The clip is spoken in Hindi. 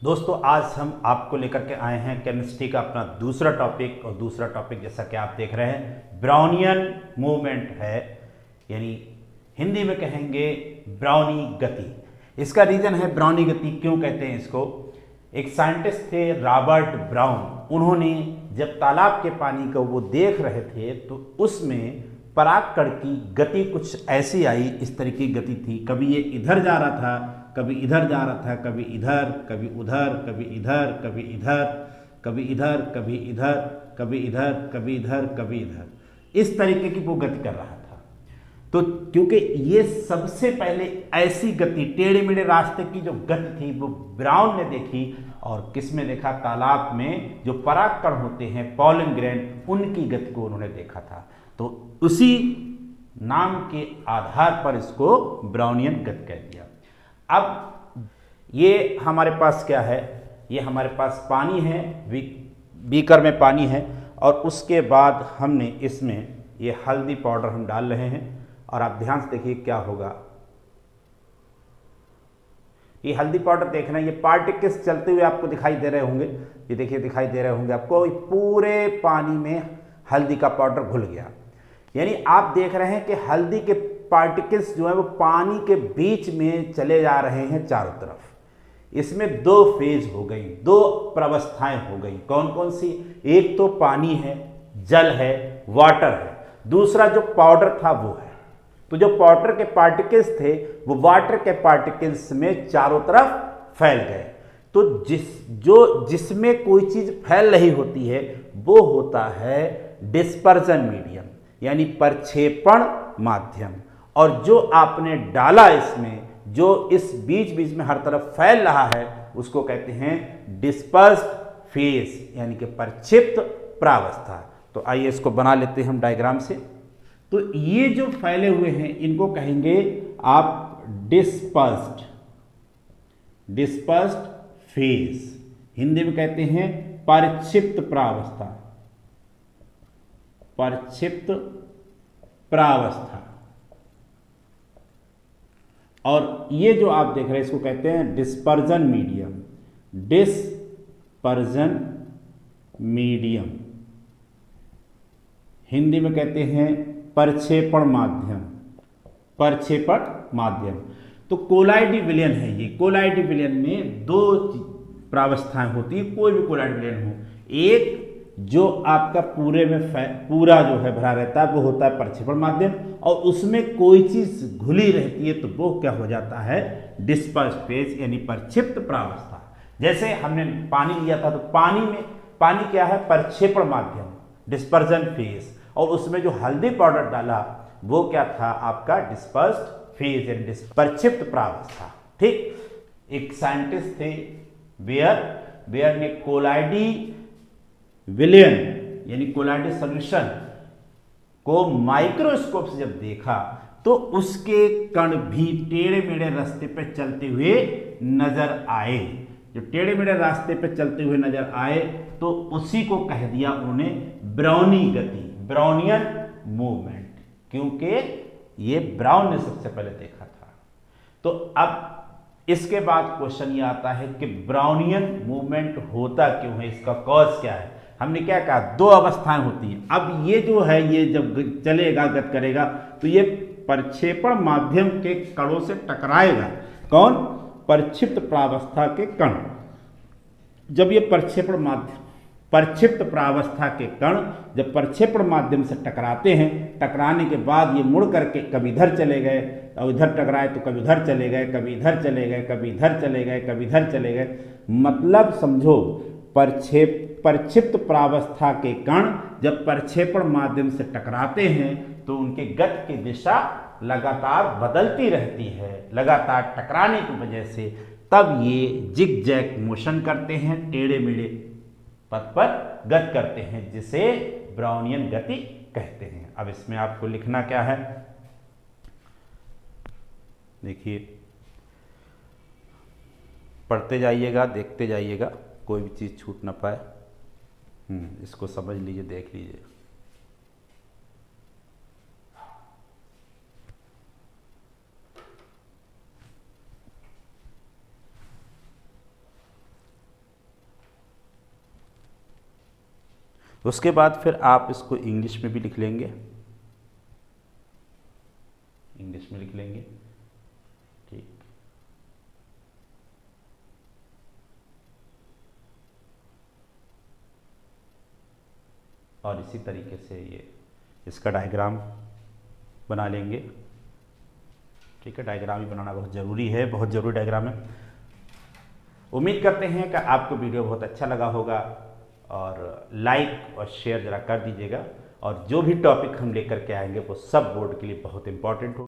दोस्तों आज हम आपको लेकर के आए हैं केमिस्ट्री का अपना दूसरा टॉपिक। और दूसरा टॉपिक जैसा कि आप देख रहे हैं ब्राउनियन मूवमेंट है, यानी हिंदी में कहेंगे ब्राउनी गति। इसका रीजन है ब्राउनी गति क्यों कहते हैं इसको। एक साइंटिस्ट थे रॉबर्ट ब्राउन, उन्होंने जब तालाब के पानी को वो देख रहे थे तो उसमें परागकण की गति कुछ ऐसी आई, इस तरह की गति थी। कभी ये इधर जा रहा था, कभी इधर जा रहा था, कभी इधर, कभी उधर, कभी इधर, कभी इधर, कभी इधर, कभी इधर, कभी इधर, कभी इधर, कभी इधर, इस तरीके की वो गति कर रहा था। तो क्योंकि ये सबसे पहले ऐसी गति टेढ़े मेढ़े रास्ते की जो गति थी वो ब्राउन ने देखी। और किस में देखा? तालाब में जो परागकण होते हैं पॉलन ग्रेन, उनकी गति को उन्होंने देखा था। तो उसी नाम के आधार पर इसको ब्राउनियन गति कह दिया। अब ये हमारे पास क्या है? ये हमारे पास पानी है, बीकर में पानी है, और उसके बाद हमने इसमें ये हल्दी पाउडर हम डाल रहे हैं। और आप ध्यान से देखिए क्या होगा। ये हल्दी पाउडर देखना, ये पार्टिकल्स चलते हुए आपको दिखाई दे रहे होंगे। ये देखिए दिखाई दे रहे होंगे आपको, पूरे पानी में हल्दी का पाउडर घुल गया। यानी आप देख रहे हैं कि हल्दी के पार्टिकल्स जो है वो पानी के बीच में चले जा रहे हैं चारों तरफ। इसमें दो फेज हो गई, दो प्रवस्थाएं हो गई। कौन कौन सी? एक तो पानी है, जल है, वाटर है। दूसरा जो पाउडर था वो है। तो जो पाउडर के पार्टिकल्स थे वो वाटर के पार्टिकल्स में चारों तरफ फैल गए। तो जिसमें कोई चीज फैल रही होती है वो होता है डिस्पर्जन मीडियम, यानी प्रक्षेपण माध्यम। और जो आपने डाला इसमें, जो इस बीच बीच में हर तरफ फैल रहा है, उसको कहते हैं डिस्पर्स्ड फेज, यानी कि प्रक्षिप्त प्रावस्था। तो आइए इसको बना लेते हैं हम डायग्राम से। तो ये जो फैले हुए हैं इनको कहेंगे आप डिस्पर्स्ड फेज, हिंदी में कहते हैं प्रक्षिप्त प्रावस्था, प्रक्षिप्त प्रावस्था। और ये जो आप देख रहे हैं इसको कहते हैं dispersion medium, dispersion medium, Hindi में कहते हैं प्रक्षेपण माध्यम, प्रक्षेपण माध्यम। तो कोलाइडी विलयन है ये। कोलाइडी विलयन में दो प्रावस्थाएं होती है, कोई भी कोलाइडी विलयन हो। एक जो आपका पूरे में पूरा जो है भरा रहता है वो होता है प्रक्षेपण माध्यम, और उसमें कोई चीज घुली रहती है तो वो क्या हो जाता है? डिस्पर्स फेज, यानी प्रक्षिप्त प्रावस्था। जैसे हमने पानी लिया था तो पानी क्या है? प्रक्षेपण माध्यम, डिस्पर्जन फेज। और उसमें जो हल्दी पाउडर डाला वो क्या था? आपका डिस्पर्स्ड फेज, यानी प्रक्षिप्त प्रावस्था। ठीक। एक साइंटिस्ट थे बेयर ने कोलाइडी विलयन यानी कोलाइडी सॉल्यूशन को माइक्रोस्कोप से जब देखा तो उसके कण भी टेढ़े मेढ़े रास्ते पे चलते हुए नजर आए। जो टेढ़े मेढ़े रास्ते पे चलते हुए नजर आए तो उसी को कह दिया उन्होंने ब्राउनी गति, ब्राउनियन मूवमेंट, क्योंकि ये ब्राउन ने सबसे पहले देखा था। तो अब इसके बाद क्वेश्चन ये आता है कि ब्राउनियन मूवमेंट होता क्यों है, इसका कॉज क्या है। हमने क्या कहा? दो अवस्थाएं होती हैं। अब ये जो है ये जब चलेगा, गति करेगा, तो ये प्रक्षेपण माध्यम के कणों से टकराएगा। कौन? प्रक्षिप्त प्रावस्था के कण। जब ये प्रक्षिप्त प्रावस्था के कण जब प्रक्षेपण माध्यम से टकराते हैं, टकराने के बाद ये मुड़ करके कभी इधर चले गए और इधर टकराए तो कभी उधर चले गए, कभी इधर चले गए, कभी इधर चले गए, कभी इधर चले गए। मतलब समझो, प्रक्षिप्त प्रावस्था के कण जब प्रक्षेपण माध्यम से टकराते हैं तो उनके गति की दिशा लगातार बदलती रहती है, लगातार टकराने की वजह से। तब ये जिग जैग मोशन करते हैं, टेढ़े मेढ़े पथ पर गति करते हैं, जिसे ब्राउनियन गति कहते हैं। अब इसमें आपको लिखना क्या है? देखिए, पढ़ते जाइएगा, देखते जाइएगा, कोई भी चीज़ छूट ना पाए। इसको समझ लीजिए, देख लीजिए। उसके बाद फिर आप इसको इंग्लिश में भी लिख लेंगे, इंग्लिश में लिख लेंगे। ठीक, और इसी तरीके से ये इसका डायग्राम बना लेंगे। ठीक है, डायग्राम भी बनाना बहुत ज़रूरी है, बहुत ज़रूरी डायग्राम है। उम्मीद करते हैं कि आपको वीडियो बहुत अच्छा लगा होगा, और लाइक और शेयर ज़रा कर दीजिएगा। और जो भी टॉपिक हम लेकर के आएंगे वो सब बोर्ड के लिए बहुत इंपॉर्टेंट हो।